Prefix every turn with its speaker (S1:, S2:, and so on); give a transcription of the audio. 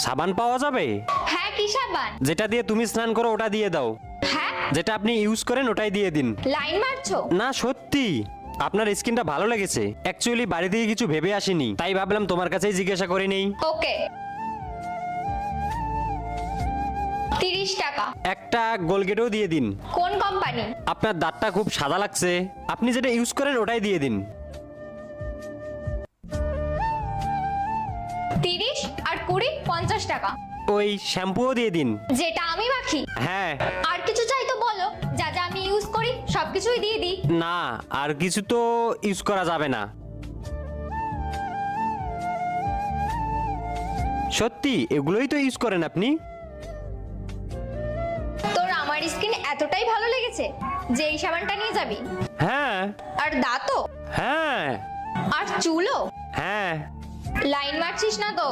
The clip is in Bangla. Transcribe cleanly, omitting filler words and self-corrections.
S1: সাবান পাওয়া যাবে?
S2: হ্যাঁ, কি সাবান?
S1: যেটা দিয়ে তুমি স্নান করো ওটা দিয়ে দাও।
S2: হ্যাঁ,
S1: যেটা আপনি ইউজ করেন ওটাই দিয়ে দিন।
S2: লাইন মারছো?
S1: না সত্যি, আপনার স্কিনটা ভালো লেগেছে। অ্যাকচুয়ালি বাড়ি থেকে কিছু ভেবে আসিনি, তাই ভাবলাম তোমার কাছেই জিজ্ঞাসা করে নেই।
S2: ওকে, 30 টাকা।
S1: একটা গোলগেটও দিয়ে দিন।
S2: কোন কোম্পানি?
S1: আপনার দাঁতটা খুব সাদা লাগছে, আপনি যেটা ইউজ করেন ওটাই দিয়ে দিন।
S2: 30 আর 20, 50 টাকা।
S1: ওই শ্যাম্পুও দিয়ে দিন।
S2: যেটা আমি মাখি?
S1: হ্যাঁ।
S2: আর কিছু চাই তো বলো, যা যা আমি ইউজ করি সবকিছুই দিয়ে দিই।
S1: না, আর কিছু তো ইউজ করা যাবে না। সত্যি এগুলোই তো ইউজ করেন আপনি?
S2: তোর আমার স্কিন এতটাই ভালো লেগেছে যে এই সাবানটা নিয়ে যাবি?
S1: হ্যাঁ।
S2: আর দাঁতও?
S1: হ্যাঁ।
S2: আর চুলও?
S1: হ্যাঁ।
S2: লাইন মারছিস না তো?